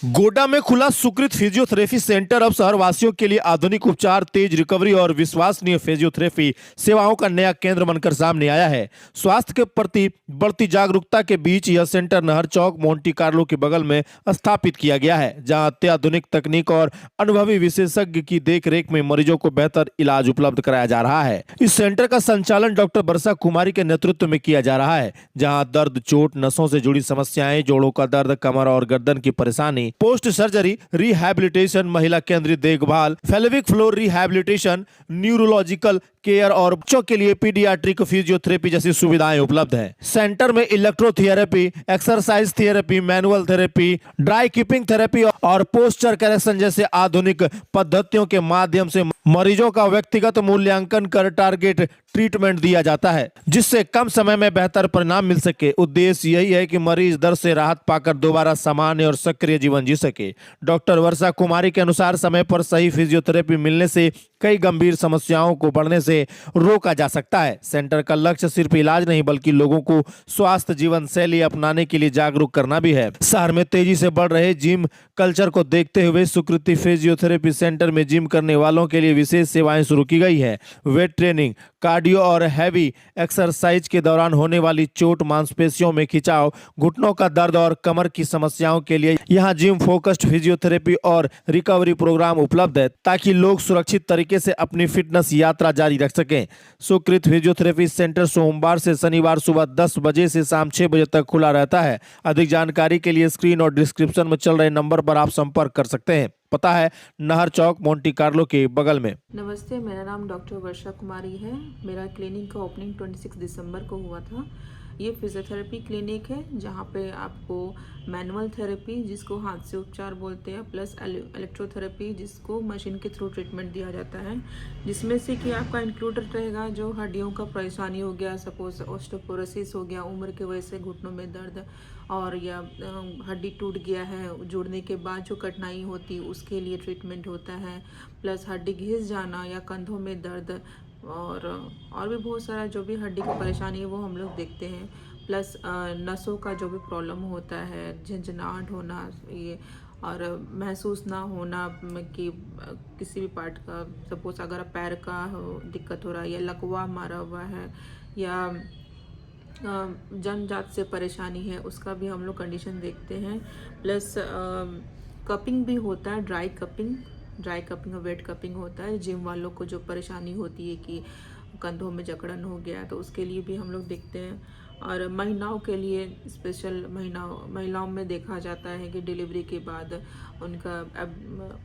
गोड्डा में खुला सुकृत physiotherapy centre अब शहरवासियों के लिए आधुनिक उपचार, तेज रिकवरी और विश्वसनीय फिजियोथेरेपी सेवाओं का नया केंद्र बनकर सामने आया है। स्वास्थ्य के प्रति बढ़ती जागरूकता के बीच यह सेंटर नहर चौक मोंटी कार्लो के बगल में स्थापित किया गया है, जहां अत्याधुनिक तकनीक और अनुभवी विशेषज्ञ की देखरेख में मरीजों को बेहतर इलाज उपलब्ध कराया जा रहा है। इस सेंटर का संचालन डॉक्टर वर्षा कुमारी के नेतृत्व में किया जा रहा है, जहाँ दर्द, चोट, नसों से जुड़ी समस्याएं, जोड़ों का दर्द, कमर और गर्दन की परेशानी, पोस्ट सर्जरी रिहैबिलिटेशन, महिला केंद्रित देखभाल, फेल्विक फ्लोर रिहैबिलिटेशन, न्यूरोलॉजिकल केयर और बच्चों के लिए पीडियाट्रिक फिजियोथेरेपी जैसी सुविधाएं उपलब्ध हैं। सेंटर में electrotherapy, exercise therapy, manual therapy, dry keeping therapy और पोस्चर करेक्शन जैसे आधुनिक पद्धतियों के माध्यम से मरीजों का व्यक्तिगत मूल्यांकन कर टारगेट ट्रीटमेंट दिया जाता है, जिससे कम समय में बेहतर परिणाम मिल सके। उद्देश्य यही है कि मरीज दर्द से राहत पाकर दोबारा सामान्य और सक्रिय जीवन जी सके। डॉक्टर वर्षा कुमारी के अनुसार समय पर सही फिजियोथेरेपी मिलने से कई गंभीर समस्याओं को बढ़ने से रोका जा सकता है। सेंटर का लक्ष्य सिर्फ इलाज नहीं बल्कि लोगों को स्वास्थ्य जीवन शैली अपनाने के लिए जागरूक करना भी है। शहर में तेजी से बढ़ रहे जिम कल्चर को देखते हुए सुकृति फिजियोथेरेपी सेंटर में जिम करने वालों के लिए विशेष सेवाएं शुरू की गई है। वेट ट्रेनिंग, कार्डियो और हैवी एक्सरसाइज के दौरान होने वाली चोट, मांसपेशियों में खिंचाव, घुटनों का दर्द और कमर की समस्याओं के लिए यहां जिम फोकस्ड फिजियोथेरेपी और रिकवरी प्रोग्राम उपलब्ध है, ताकि लोग सुरक्षित तरीके से अपनी फिटनेस यात्रा जारी रख सकें। सुकृत फिजियोथेरेपी सेंटर सोमवार से शनिवार सुबह 10 बजे से शाम 6 बजे तक खुला रहता है। अधिक जानकारी के लिए स्क्रीन और डिस्क्रिप्शन में चल रहे नंबर पर आप संपर्क कर सकते हैं। पता है नहर चौक मोंटी कार्लो के बगल में। नमस्ते, मेरा नाम डॉक्टर वर्षा कुमारी है। मेरा क्लिनिक का ओपनिंग 26 दिसंबर को हुआ था। ये फिजियोथेरेपी क्लिनिक है जहाँ पे आपको मैनुअल थेरेपी, जिसको हाथ से उपचार बोलते हैं, प्लस इलेक्ट्रोथेरेपी, जिसको मशीन के थ्रू ट्रीटमेंट दिया जाता है, जिसमें से कि आपका इंक्लूडेड रहेगा जो हड्डियों का परेशानी हो गया, सपोज ऑस्टियोपोरोसिस हो गया, उम्र की वजह से घुटनों में दर्द, और या हड्डी टूट गया है, जुड़ने के बाद जो कठिनाई होती है उसके लिए ट्रीटमेंट होता है, प्लस हड्डी घिस जाना या कंधों में दर्द और भी बहुत सारा जो भी हड्डी की परेशानी है वो हम लोग देखते हैं। प्लस नसों का जो भी प्रॉब्लम होता है, झंझनाहट होना, ये और महसूस ना होना कि किसी भी पार्ट का, सपोज अगर पैर का दिक्कत हो रहा है या लकवा मारा हुआ है या जन्मजात से परेशानी है, उसका भी हम लोग कंडीशन देखते हैं। प्लस कपिंग भी होता है, ड्राई कपिंग और वेट कपिंग होता है। जिम वालों को जो परेशानी होती है कि कंधों में जकड़न हो गया, तो उसके लिए भी हम लोग देखते हैं। और महिलाओं के लिए स्पेशल महिलाओं में देखा जाता है कि डिलीवरी के बाद उनका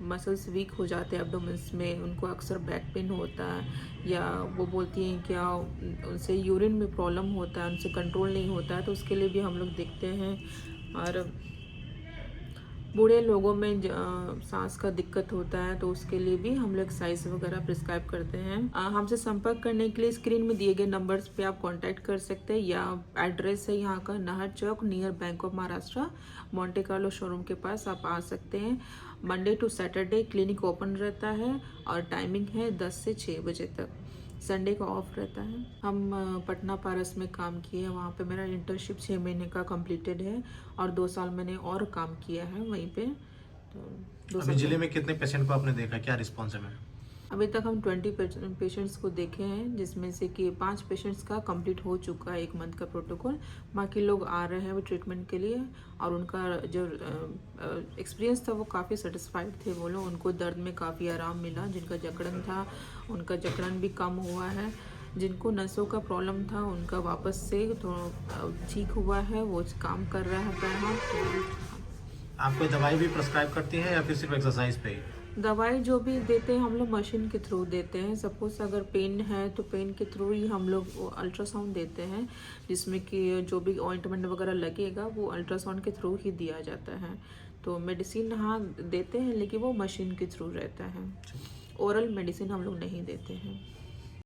मसल्स वीक हो जाते हैं, एब्डोमेंस में उनको अक्सर बैक पेन होता है, या वो बोलती हैं क्या उनसे यूरिन में प्रॉब्लम होता है, उनसे कंट्रोल नहीं होता है, तो उसके लिए भी हम लोग देखते हैं। और बूढ़े लोगों में सांस का दिक्कत होता है, तो उसके लिए भी हम लोग एक्सरसाइज वगैरह प्रिस्क्राइब करते हैं। हमसे संपर्क करने के लिए स्क्रीन में दिए गए नंबर्स पे आप कांटेक्ट कर सकते हैं, या एड्रेस है यहाँ का नहर चौक near bank of Maharashtra, Monte Carlo showroom के पास आप आ सकते हैं। Monday to Saturday clinic open रहता है और टाइमिंग है 10 से 6 बजे तक। संडे का ऑफ रहता है। हम पटना पारस में काम किए हैं, वहाँ पे मेरा इंटर्नशिप 6 महीने का कंप्लीटेड है और 2 साल मैंने और काम किया है वहीं पे। तो अभी जिले में कितने पेशेंट को आपने देखा, क्या रिस्पॉन्स है मैम? अभी तक हम 20 पेशेंट्स को देखे हैं, जिसमें से कि 5 पेशेंट्स का कंप्लीट हो चुका है 1 मंथ का प्रोटोकॉल। बाकी लोग आ रहे हैं वो ट्रीटमेंट के लिए, और उनका जो एक्सपीरियंस था वो काफ़ी सेटिस्फाइड थे वो लोग। उनको दर्द में काफ़ी आराम मिला, जिनका जकड़न था उनका जकड़न भी कम हुआ है, जिनको नसों का प्रॉब्लम था उनका वापस से तो ठीक हुआ है, वो काम कर रहा है पैर। आप कोई दवाई भी प्रिस्क्राइब करती हैं या फिर सिर्फ एक्सरसाइज पे ही? दवाई जो भी देते हैं हम लोग मशीन के थ्रू देते हैं। सपोज अगर पेन है तो पेन के थ्रू ही हम लोग अल्ट्रासाउंड देते हैं, जिसमें कि जो भी ऑइंटमेंट वगैरह लगेगा वो अल्ट्रासाउंड के थ्रू ही दिया जाता है। तो मेडिसिन हाँ देते हैं, लेकिन वो मशीन के थ्रू रहता है। ओरल मेडिसिन हम लोग नहीं देते हैं।